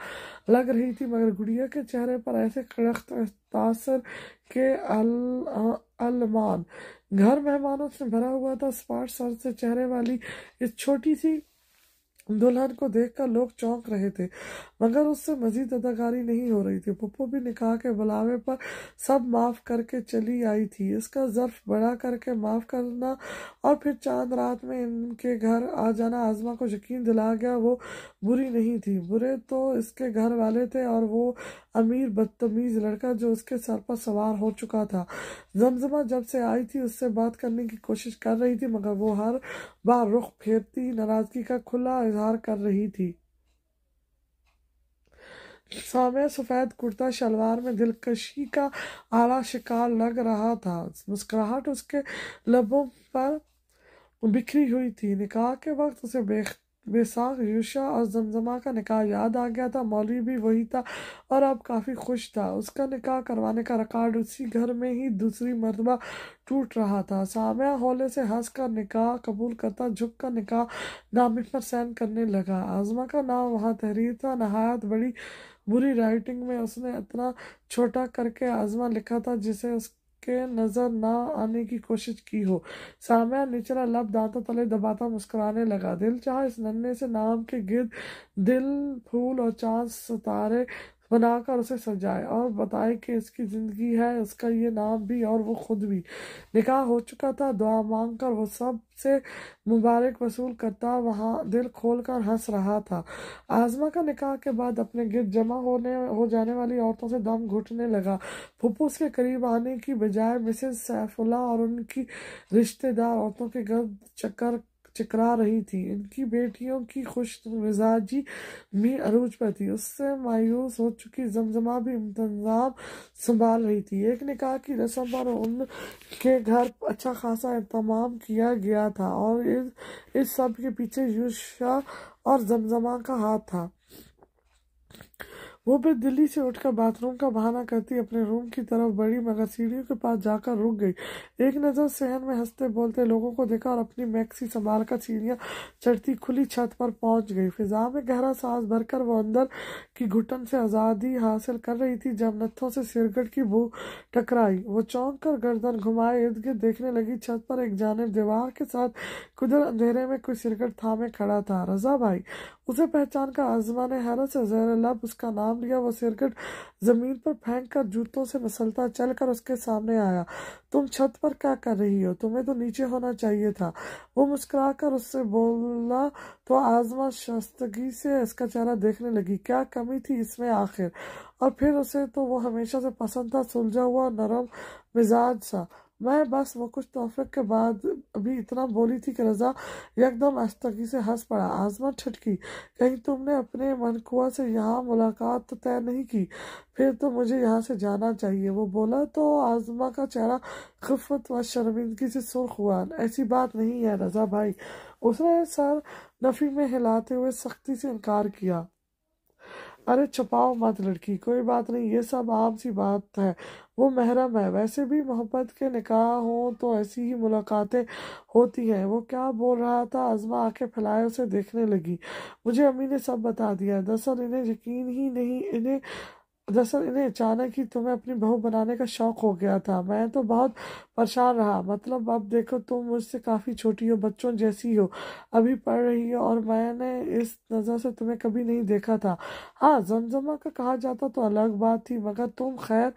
لگ رہی تھی، مگر گڑیا کے چہرے پر ایسے کڑک تاثر کے المان۔ گھر مہمانوں سے بھرا ہوا تھا، سپاٹ سر سے چہرے والی اس چھوٹی سی دلہن کو دیکھ کر لوگ چونک رہے تھے، مگر اس سے مزید اداکاری نہیں ہو رہی تھی۔ پھپھو بھی نکاح کے بلاوے پر سب معاف کر کے چلی آئی تھی، اس کا ظرف بڑا کر کے معاف کرنا اور پھر چاند رات میں ان کے گھر آ جانا عظمہ کو یقین دلا گیا وہ بری نہیں تھی۔ برے تو اس کے گھر والے تھے اور وہ امیر بدتمیز لڑکا جو اس کے سر پر سوار ہو چکا تھا۔ زمزمہ جب سے آئی تھی اس سے بات کرنے کی کوشش کر رہی تھی، مگر وہ ہر بار رخ پھیرتی ناراضگی کا کھلا اظہار کر رہی تھی۔ سامعہ سفید کرتا شلوار میں دلکشی کا اعلیٰ شکار لگ رہا تھا، مسکراہٹ اس کے لبوں پر بکھری ہوئی تھی۔ نکاح کے وقت اسے بے ساکھ یوشا اور زمزمہ کا نکاح یاد آ گیا تھا، مولوی بھی وہی تھا اور اب کافی خوش تھا۔ اس کا نکاح کروانے کا ریکارڈ اسی گھر میں ہی دوسری مرتبہ ٹوٹ رہا تھا۔ سامعہ ہولے سے ہنس کر نکاح قبول کرتا جھک کر نکاح نامے پر سائن کرنے لگا۔ عظمہ کا نام وہاں تحریر تھا، نہایت بڑی بری رائٹنگ میں اس نے اتنا چھوٹا کر کے عظمہ لکھا تھا جسے اس کے نظر نہ آنے کی کوشش کی ہو۔ سامعہ نچلا لب دانتوں تلے دباتا مسکرانے لگا۔ دل چاہا اس ننھے سے نام کے گرد دل، پھول اور چاند ستارے بنا کر اسے سجائے اور بتائے کہ اس کی زندگی ہے، اس کا یہ نام بھی اور وہ خود بھی۔ نکاح ہو چکا تھا، دعا مانگ کر وہ سب سے مبارک وصول کرتا وہاں دل کھول کر ہنس رہا تھا۔ عظمہ کا نکاح کے بعد اپنے گرد جمع ہو جانے والی عورتوں سے دم گھٹنے لگا۔ پھپھو اس کے قریب آنے کی بجائے مسز سیف اللہ اور ان کی رشتہ دار عورتوں کے گرد چکرا رہی تھی۔ ان کی بیٹیوں کی خوش مزاجی بھی عروج پر تھی۔ اس سے مایوس ہو چکی زمزمہ بھی انتظام سنبھال رہی تھی۔ ایک نکاح کی رسم پر ان کے گھر اچھا خاصا اہتمام کیا گیا تھا اور اس سب کے پیچھے یوشا اور زمزمہ کا ہاتھ تھا۔ وہ بے دلی سے اٹھ کر باتھ روم کا بہانہ کرتی اپنے روم کی طرف بڑھی، مگر سیڑھیوں کے پاس جا کر رک گئی۔ ایک نظر صحن میں ہنستے بولتے لوگوں کو دیکھا اور اپنی میکسی سنبھال کر سیڑھیاں چڑھتی کھلی چھت پر پہنچ گئی۔ فضا میں گہرا سانس بھر کر وہ اندر کی گھٹن سے آزادی حاصل کر رہی تھی جب نتھوں سے سگریٹ کی بو ٹکرائی۔ وہ چونک کر گردن گھمائے ارد گرد دیکھنے لگی۔ چھت پر ایک جانب دیوار کے ساتھ کدھر اندھیرے میں کوئی سگریٹ تھامے کھڑا تھا۔ رضا بھائی! اسے پہچان کر عظمہ نے حیرت سے زیر لب اس کا نام لیا۔ وہ سگریٹ زمین پر پھینک کر جوتوں سے مسلتا چل کر اس کے سامنے آیا۔ تم چھت پر کیا کر رہی ہو؟ تمہیں تو نیچے ہونا چاہیے تھا۔ وہ مسکرا کر اس سے بولا تو عظمہ شائستگی سے اس کا چہرہ دیکھنے لگی۔ کیا کمی تھی اس میں آخر؟ اور پھر اسے تو وہ ہمیشہ سے پسند تھا، سلجھا ہوا نرم مزاج سا۔ میں بس وہ کچھ توفیق کے بعد ابھی اتنا بولی تھی کہ رضا یکدم آہستگی سے ہنس پڑا۔ عظمہ چھٹکی، کہیں تم نے اپنے منقوہ سے یہاں ملاقات تو طے نہیں کی؟ پھر تو مجھے یہاں سے جانا چاہیے، وہ بولا تو عظمہ کا چہرہ خفت و شرمندگی سے سرخ ہوا۔ ایسی بات نہیں ہے رضا بھائی، اس نے سر نفی میں ہلاتے ہوئے سختی سے انکار کیا۔ ارے چھپاؤ مت لڑکی، کوئی بات نہیں، یہ سب عام سی بات ہے، وہ محرم ہے۔ ویسے بھی محبت کے نکاح ہوں تو ایسی ہی ملاقاتیں ہوتی ہیں۔ وہ کیا بول رہا تھا؟ عظمہ آنکھیں پھیلائے اسے دیکھنے لگی۔ مجھے امی نے سب بتا دیا ہے، دراصل انہیں یقین ہی نہیں، انہیں اچانک ہی تمہیں اپنی بہو بنانے کا شوق ہو گیا تھا۔ میں تو بہت پریشان رہا، مطلب اب دیکھو تم مجھ سے کافی چھوٹی ہو، بچوں جیسی ہو، ابھی پڑھ رہی ہو اور میں نے اس نظر سے تمہیں کبھی نہیں دیکھا تھا۔ ہاں زمزمہ کا کہا جاتا تو الگ بات تھی، مگر تم خیر۔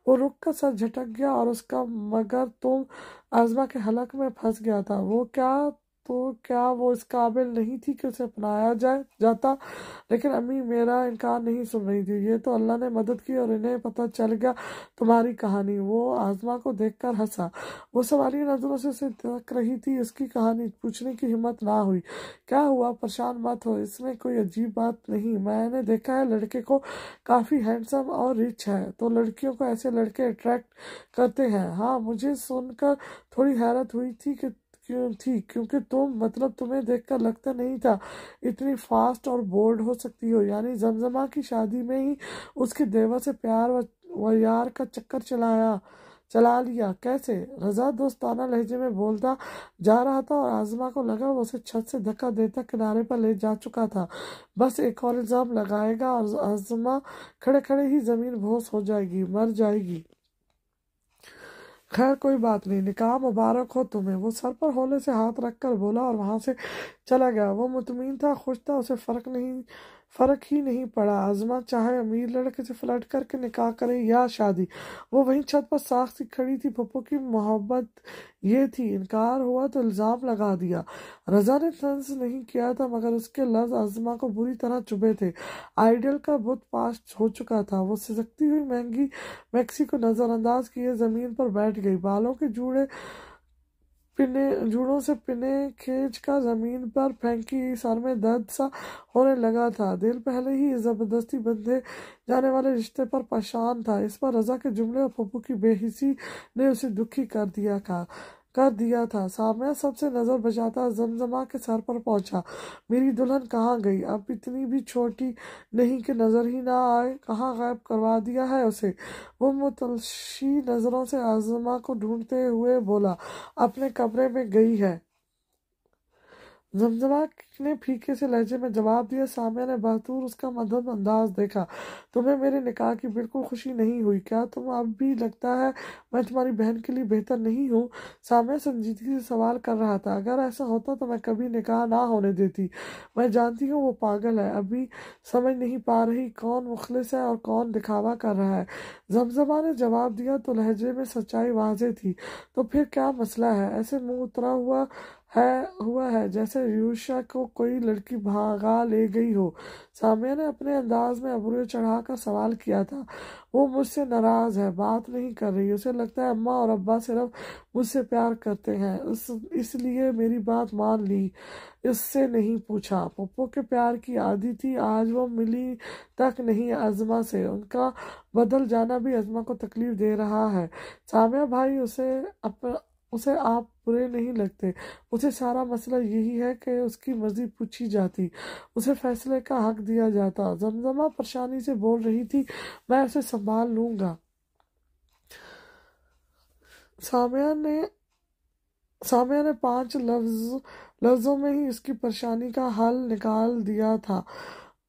وہ رک کر سر جھٹک گیا اور اس کا مگر تم عظمہ کے حلق میں پھنس گیا تھا۔ وہ کیا تو کیا وہ اس قابل نہیں تھی کہ اسے اپنایا جاتا؟ لیکن امی میرا انکار نہیں سن رہی تھی۔ یہ تو اللہ نے مدد کی اور انہیں پتہ چل گیا تمہاری کہانی۔ وہ آزما کو دیکھ کر ہنسا۔ وہ سوالیہ نظروں سے اسے دیکھ رہی تھی۔ اس کی کہانی پوچھنے کی ہمت نہ ہوئی۔ کیا ہوا؟ پریشان مت ہو، اس میں کوئی عجیب بات نہیں۔ میں نے دیکھا ہے لڑکے کو کافی ہینڈسم اور رچ ہے تو لڑکیوں کو ایسے لڑکے اٹریکٹ کرتے ہیں۔ ہاں، مجھے سن کر تھوڑی حیرت ہوئی تھی کیونکہ تمہیں دیکھ کر لگتا نہیں تھا اتنی فاسٹ اور بولڈ ہو سکتی ہو۔ یعنی زمزمہ کی شادی میں ہی اس کے دیور سے پیار و یار کا چکر چلا لیا؟ کیسے؟ رضا دوستانہ لہجے میں بولتا جا رہا تھا اور آزما کو لگا وہ اسے چھت سے دھکا دیتا کنارے پر لے جا چکا تھا۔ بس ایک اور الزام لگائے گا اور آزما کھڑے کھڑے ہی زمین بوس ہو جائے گی، مر جائے گی۔ خیر کوئی بات نہیں، نکاح مبارک ہو تمہیں۔ وہ سر پر ہولے سے ہاتھ رکھ کر بولا اور وہاں سے چلا گیا۔ وہ مطمئن تھا، خوش تھا، اسے فرق ہی نہیں پڑا آزما چاہے امیر لڑکے سے فلرٹ کر کے نکاح کرے یا شادی۔ وہ وہیں چھت پر ساکھ سی کھڑی تھی۔ پھپھو کی محبت یہ تھی، انکار ہوا تو الزام لگا دیا۔ رضا نے طنز نہیں کیا تھا مگر اس کے لفظ آزما کو بری طرح چبھے تھے۔ آئیڈل کا بت پاش ہو چکا تھا۔ وہ سسکتی ہوئی مہنگی میکسی کو نظر انداز کیے زمین پر بیٹھ گئی۔ بالوں کے جوڑوں سے پنے کھینچ کر زمین پر پھینکی، سر میں درد سا ہونے لگا تھا۔ دل پہلے ہی اس زبردستی بندھے جانے والے رشتے پر پریشان تھا۔ اس پر رضا کے جملے اور پھپھو کی بے حسی نے اسے دکھی کر دیا تھا۔ سامعہ سب سے نظر بچاتا زمزمہ کے سر پر پہنچا۔ میری دلہن کہاں گئی؟ اب اتنی بھی چھوٹی نہیں کہ نظر ہی نہ آئے، کہاں غائب کروا دیا ہے اسے؟ وہ متلاشی نظروں سے آزما کو ڈھونڈتے ہوئے بولا، اپنے کمرے میں گئی ہے۔ زمزمہ نے پھیکے سے لہجے میں جواب دیا۔ سامعہ نے بہدور اس کا مدھم انداز دیکھا۔ تمہیں میرے نکاح کی بالکل خوشی نہیں ہوئی کیا؟ تم اب بھی لگتا ہے میں تمہاری بہن کے لیے بہتر نہیں ہوں؟ سامعہ سنجیدگی سے سوال کر رہا تھا۔ اگر ایسا ہوتا تو میں کبھی نکاح نہ ہونے دیتی۔ میں جانتی ہوں وہ پاگل ہے، ابھی سمجھ نہیں پا رہی کون مخلص ہے اور کون دکھاوا کر رہا ہے۔ زمزمہ نے جواب دیا تو لہجے میں سچائی واضح تھی۔ تو پھر کیا مسئلہ ہے؟ ایسے منہ اترا ہوا ہے جیسے یوشا کو کوئی لڑکی بھگا لے گئی ہو۔ سامعہ نے اپنے انداز میں ابرویں چڑھا کر سوال کیا تھا۔ وہ مجھ سے ناراض ہے، بات نہیں کر رہی۔ اسے لگتا ہے اماں اور ابا صرف مجھ سے پیار کرتے ہیں، اس لیے میری بات مان لی، اس سے نہیں پوچھا۔ پھپھو کے پیار کی عادی تھی، آج وہ ملی تک نہیں آزما سے۔ ان کا بدل جانا بھی آزما کو تکلیف دے رہا ہے۔ سامعہ بھائی، اسے آپ برے نہیں لگتے۔ اسے سارا مسئلہ یہی ہے کہ اس کی مرضی پوچھی جاتی، اسے فیصلے کا حق دیا جاتا۔ زمزمہ پریشانی سے بول رہی تھی، میں اسے سنبھال لوں گا۔ سامعہ نے 5 لفظوں میں ہی اس کی پریشانی کا حل نکال دیا تھا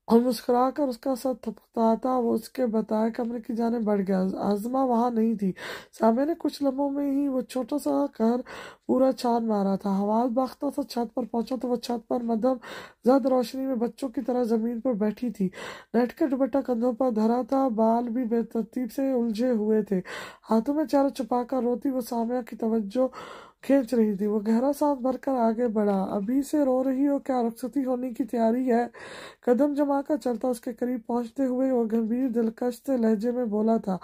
اور مسکرا کر اس کا سر تھپکتا وہ اس کے بتائے کمرے کی جانب بڑھ گیا۔ آزما وہاں نہیں تھی۔ سامعہ نے کچھ لمحوں میں ہی وہ چھوٹا سا گھر پورا چھان مارا تھا۔ حواس باختہ سا چھت پر پہنچا تو وہ چھت پر مدھم زد روشنی میں بچوں کی طرح زمین پر بیٹھی تھی۔ نیٹ کا دوپٹہ کندھوں پر دھرا تھا، بال بھی بے ترتیب سے الجھے ہوئے تھے۔ ہاتھوں میں چہرہ چھپا کر روتی وہ سامعہ کی توجہ کھینچ رہی تھی۔ وہ گہرا سانس بھر کر آگے بڑھا۔ ابھی سے رو رہی ہو؟ کیا رخصتی ہونے کی تیاری ہے؟ قدم جما کر چلتا اس کے قریب پہنچتے ہوئے وہ گمبھیر دلکش سے لہجے میں بولا تھا۔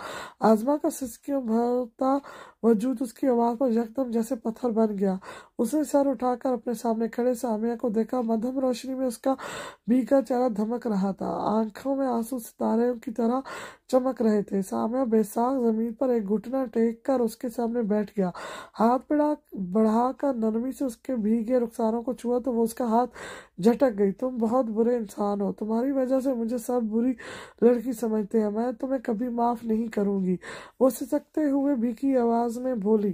آزما کا سسکیوں بھرتا وجود اس کی آواز پر یکدم جیسے پتھر بن گیا۔ اس نے سر اٹھا کر اپنے سامنے کھڑے سامعہ کو دیکھا۔ مدھم روشنی میں اس کا بھیگا چہرہ دھمک رہا تھا، آنکھوں میں آنسو ستاروں کی طرح چمک رہے تھے۔ سامعہ بے ساکھ زمین پر ایک گھٹنا ٹیک کر اس کے سامنے بیٹھ گیا۔ ہاتھ بڑھا کر نرمی سے اس کے بھیگے رخساروں کو چھوا تو وہ اس کا ہاتھ جھٹک گئی۔ تم بہت برے انسان ہو، تمہاری وجہ سے مجھے سب بری لڑکی سمجھتے ہیں، میں تمہیں کبھی معاف نہیں کروں گی۔ وہ سسکتے ہوئے بھیگی آواز میں بولی۔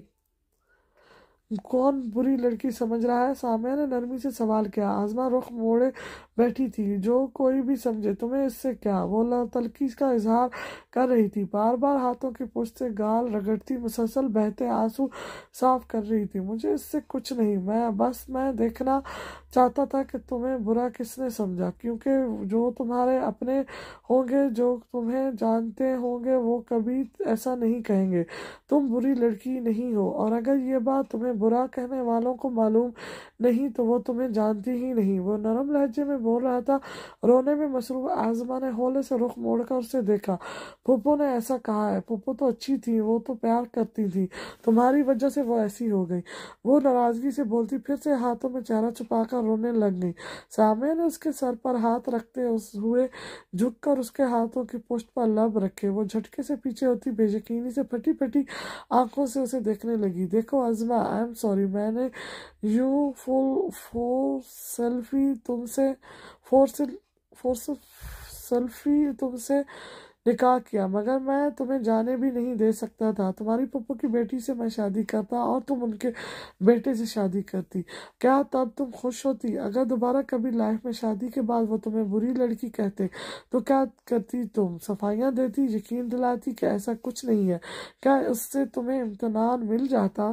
کون بری لڑکی سمجھ رہا ہے؟ سامعہ نے نرمی سے سوال کیا۔ آزما رخ موڑے بیٹھی تھی۔ جو کوئی بھی سمجھے، تمہیں اس سے کیا؟ وہ تلخی کا اظہار کر رہی تھی، بار بار ہاتھوں کی پشت سے گال رگڑتی، مسلسل بہتے آنسو صاف کر رہی تھی۔ مجھے اس سے کچھ نہیں، میں دیکھنا چاہتا تھا کہ تمہیں برا کس نے سمجھا، کیونکہ جو تمہارے اپنے ہوں گے، جو تمہیں جانتے ہوں گے، وہ کبھی ایسا نہیں کہیں گے۔ تم بری لڑکی نہیں ہو، اور اگر یہ بات تمہیں برا کہنے والوں کو معلوم نہیں تو وہ تمہیں جانتی ہی نہیں۔ وہ نرم لہجے میں بول رہا تھا۔ رونے میں مصروف عاصمہ نے ہولے سے رخ موڑ کر اسے دیکھا۔ پھپھو نے ایسا کہا ہے، پھپھو تو اچھی تھی، وہ تو پیار کرتی تھی، تمہاری وجہ سے وہ ایسی ہو گئی۔ وہ ناراضگی سے بولتی پھر سے ہاتھوں میں چہرہ چھپا کر رونے لگ گئی۔ سامعہ نے اس کے سر پر ہاتھ رکھتے ہوئے جھک کر اس کے ہاتھوں کی پشت پر لب رکھے۔ وہ جھٹکے سے پیچھے ہوتی بے یقینی سے پھٹی پھٹی آنکھوں سے اسے دیکھنے لگی۔ دیکھو عاصمہ، آئی ایم سوری، میں نے یوں فورسفلی تم سے نکاح کیا، مگر میں تمہیں جانے بھی نہیں دے سکتا تھا۔ تمہاری پھپھو کی بیٹی سے میں شادی کرتا اور تم ان کے بیٹے سے شادی کرتی، کیا تب تم خوش ہوتی؟ اگر دوبارہ کبھی لائف میں شادی کے بعد وہ تمہیں بری لڑکی کہتے تو کیا کرتی تم؟ صفائیاں دیتی، یقین دلاتی کہ ایسا کچھ نہیں ہے؟ کیا اس سے تمہیں اطمینان مل جاتا؟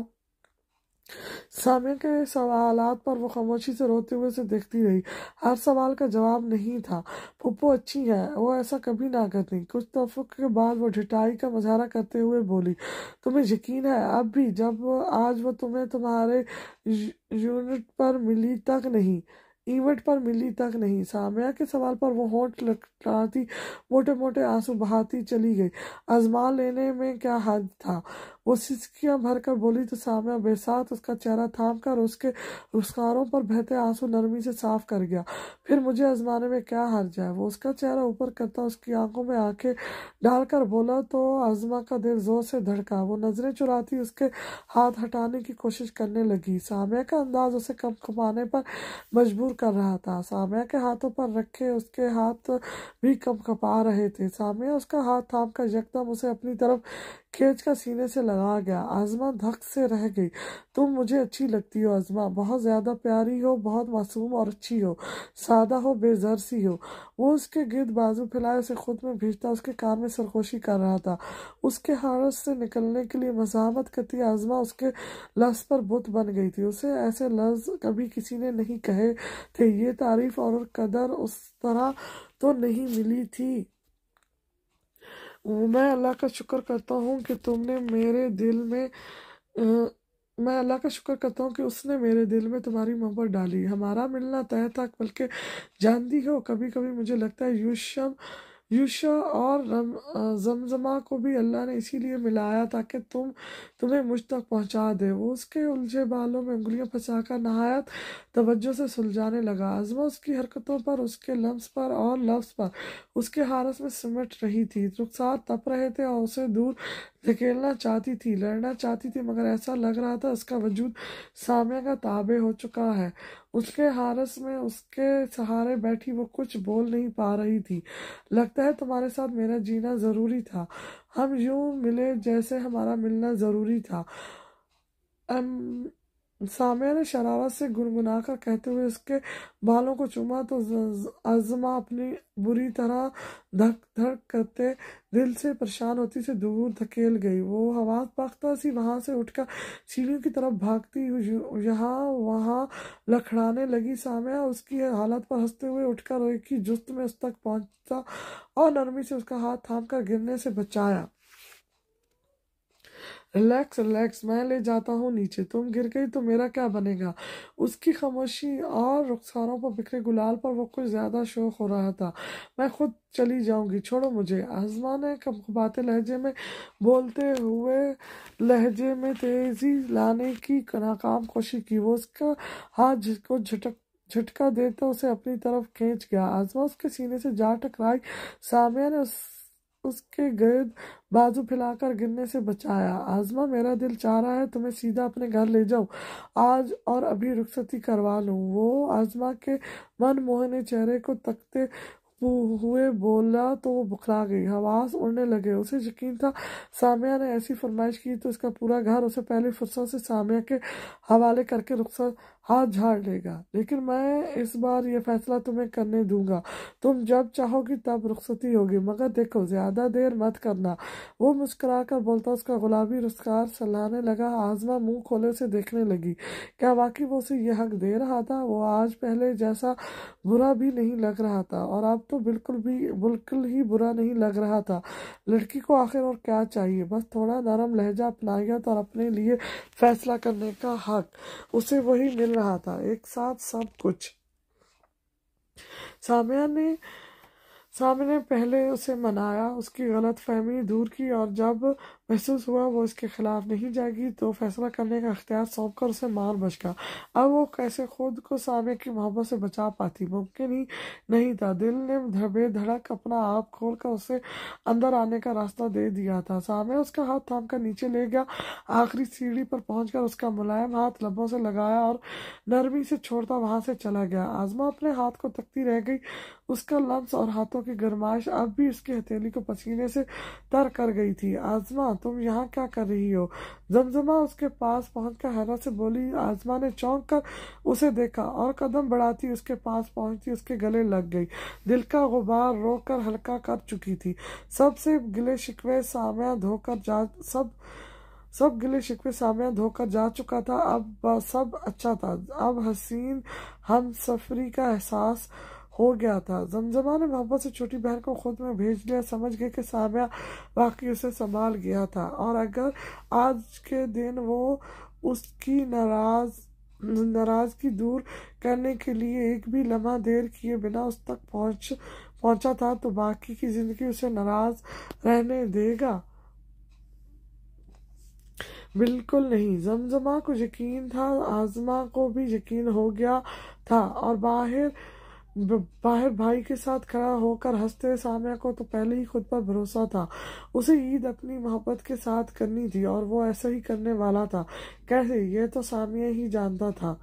سامعہ کے سوالات پر وہ خاموشی سے روتے ہوئے اسے دیکھتی رہی۔ ہر سوال کا جواب نہیں تھا۔ پھپھو اچھی ہے، وہ ایسا کبھی نہ کرتی۔ کچھ توقف کے بعد وہ ڈھٹائی کا مظاہرہ کرتے ہوئے بولی، تمہیں یقین ہے اب بھی، جب آج وہ تمہیں تمہارے ایونٹ پر ملی تک نہیں؟ سامعہ کے سوال پر وہ ہونٹ لٹکاتی موٹے موٹے آنسو بہاتی چلی گئی۔ آزما لینے میں کیا حرج تھا؟ وہ سسکیاں بھر کر بولی تو سامعہ بے ساتھ اس کا چہرہ تھام کر اس کے رخساروں پر بہتے آنسو نرمی سے صاف کر گیا۔ پھر مجھے آزمانے میں کیا حرج ہے؟ وہ اس کا چہرہ اوپر کرتا اس کی آنکھوں میں آنکھیں ڈال کر بولا تو عاصمہ کا دل زور سے دھڑکا۔ وہ نظریں چراتی اس کے ہاتھ ہٹانے کی کوشش کرنے لگی۔ سامعہ کا انداز اسے کپکپانے پر مجبور کر رہا تھا۔ سامعہ کے ہاتھوں پر رکھے اس کے ہاتھ بھی کپکپا رہے تھے۔ سامعہ اس کا ہاتھ تھام کر یکدم اسے اپنی طرف کھینچ کر سینے سے لگا گیا۔ عاصمہ دھک سے رہ گئی۔ تم مجھے اچھی لگتی ہو عاصمہ، بہت زیادہ پیاری ہو، بہت معصوم اور اچھی ہو، سادہ ہو، بے زر سی ہو۔ وہ اس کے گرد بازو پھیلائے اسے خود میں بھیجتا اس کے کان میں سرگوشی کر رہا تھا۔ اس کے حرس سے نکلنے کے لیے مزاحمت کرتی عاصمہ اس کے لفظ پر بت بن گئی تھی۔ اسے ایسے لفظ کبھی کسی نے نہیں کہے تھے، یہ تعریف اور قدر اس طرح تو نہیں ملی تھی۔ میں اللہ کا شکر کرتا ہوں کہ اس نے میرے دل میں تمہاری محبت ڈالی۔ ہمارا ملنا طے تھا، بلکہ جانتی ہو کبھی کبھی مجھے لگتا ہے یوشا اور زمزمہ کو بھی اللہ نے اسی لیے ملایا تاکہ تمہیں مجھ تک پہنچا دے۔ وہ اس کے الجھے بالوں میں انگلیاں پھنسا کر نہایت توجہ سے سلجھانے لگا۔ عاصمہ اس کی حرکتوں پر، اس کے لمس پر اور لفظ پر اس کے حارس میں سمٹ رہی تھی۔ رخسار تپ رہے تھے اور اسے دور دھکیلنا چاہتی تھی، لڑنا چاہتی تھی، مگر ایسا لگ رہا تھا اس کا وجود سامعہ کا تابع ہو چکا ہے۔ اس کے حارس میں اس کے سہارے بیٹھی وہ کچھ بول نہیں پا رہی تھی۔ لگتا ہے تمہارے ساتھ میرا جینا ضروری تھا، ہم یوں ملے جیسے ہمارا ملنا ضروری تھا، سامعہ نے شرارت سے گنگنا کر کہتے ہوئے اس کے بالوں کو چوما تو عاصمہ اپنی بری طرح دھک دھک کرتے دل سے پریشان ہوتی سے دور دھکیل گئی۔ وہ حواس باختہ سی وہاں سے اٹھ کر سیڑھیوں کی طرف بھاگتی یہاں وہاں لکھڑانے لگی۔ سامعہ اس کی حالت پر ہنستے ہوئے اٹھ کر ایک ہی جست میں اس تک پہنچا اور نرمی سے اس کا ہاتھ تھام کر گرنے سے بچایا۔ ریلیکس، میں لے جاتا ہوں نیچے، تم گر گئی تو میرا کیا بنے گا؟ اس کی خاموشی اور رخساروں پر بکھرے گلال پر وہ کچھ زیادہ شوق ہو رہا تھا۔ میں خود چلی جاؤں گی، چھوڑو مجھے، عاصمہ نے کپکپاتے لہجے میں بولتے ہوئے لہجے میں تیزی لانے کی ناکام کوشش کی۔ وہ اس کا ہاتھ کو جھٹکا دیتا اسے اپنی طرف کھینچ گیا۔ عاصمہ اس کے سینے سے جا ٹکرائی۔ سامعہ نے اس کے گرد بازو پھیلا کر گرنے سے بچایا۔ عاصمہ، میرا دل چاہ رہا ہے تمہیں سیدھا اپنے گھر لے جاؤں، آج اور ابھی رخصتی کروا لوں۔ وہ عاصمہ کے من موہنے چہرے کو تکتے ہوئے بولا تو وہ بکھرا گئی، حواس اڑنے لگے۔ اسے یقین تھا سامعہ نے ایسی فرمائش کی تو اس کا پورا گھر اسے پہلی فرصت سے سامعہ کے حوالے کر کے رخصت ہاتھ جھاڑ لے گا، لیکن میں اس بار یہ فیصلہ تمہیں کرنے دوں گا، تم جب چاہو گی تب رخصتی ہوگی، مگر دیکھو زیادہ دیر مت کرنا۔ وہ مسکرا کر بولتا اس کا گلابی رخسار سلہانے لگا۔ عاصمہ منہ کھولے اسے دیکھنے لگی۔ کیا واقعی وہ اسے یہ حق دے رہا تھا؟ وہ آج پہلے جیسا برا بھی نہیں لگ رہا تھا، اور اب تو بالکل ہی برا نہیں لگ رہا تھا۔ لڑکی کو آخر اور کیا چاہیے، بس تھوڑا نرم لہجہ، اپنائیت اور اپنے لیے فیصلہ کرنے کا حق، اسے وہی مل رہا تھا، ایک ساتھ سب کچھ۔ سامع نے پہلے اسے منایا، اس کی غلط فہمی دور کی، اور جب محسوس ہوا وہ اس کے خلاف نہیں جائے گی تو فیصلہ کرنے کا اختیار سونپ کر اسے مار بچکا۔ اب وہ کیسے خود کو سامع کی محبت سے بچا پاتی؟ ممکن ہی نہیں تھا۔ دل نے بے دھڑک اپنا آپ کھول کر اسے اندر آنے کا راستہ دے دیا تھا۔ سامع اس کا ہاتھ تھام کر نیچے لے گیا، آخری سیڑھی پر پہنچ کر اس کا ملائم ہاتھ لبوں سے لگایا اور نرمی سے چھوڑتا وہاں سے چلا گیا۔ آزما اپنے ہاتھ کو تکتی رہ گئی، اس کا لمس اور ہاتھوں کی گرمائش اب بھی اس کی ہتھیلی کو پسینے سے تر کر گئی تھی۔ آزما، تم یہاں کیا کر رہی ہو؟ زمزمہ اس کے پاس پہنچ کر حیرت سے بولی۔ آزما نے چونک کر اسے دیکھا اور قدم بڑھاتی اس کے پاس پہنچتی اس کے گلے لگ گئی۔ دل کا غبار رو کر ہلکا کر چکی تھی۔ سب گلے شکوے سامع دھو کر جا چکا تھا، اب سب اچھا تھا، اب حسین ہم سفری کا احساس ہو گیا تھا۔ زمزمہ نے محبت سے چھوٹی بہن کو خود میں بھیج لیا، سمجھ گئے کہ سامع واقعی اسے سنبھال گیا تھا، اور اگر آج کے دن وہ اس کی ناراضگی دور کرنے کے لیے ایک بھی لمحہ دیر کیے بنا اس تک پہنچا تھا تو باقی کی زندگی اسے ناراض رہنے دے گا؟ بالکل نہیں۔ زمزمہ کو یقین تھا، آزما کو بھی یقین ہو گیا تھا، اور باہر بھائی کے ساتھ کھڑا ہو کر ہنستے سامع کو تو پہلے ہی خود پر بھروسہ تھا۔ اسے عید اپنی محبت کے ساتھ کرنی تھی، اور وہ ایسا ہی کرنے والا تھا۔ کیسے؟ یہ تو سامع ہی جانتا تھا۔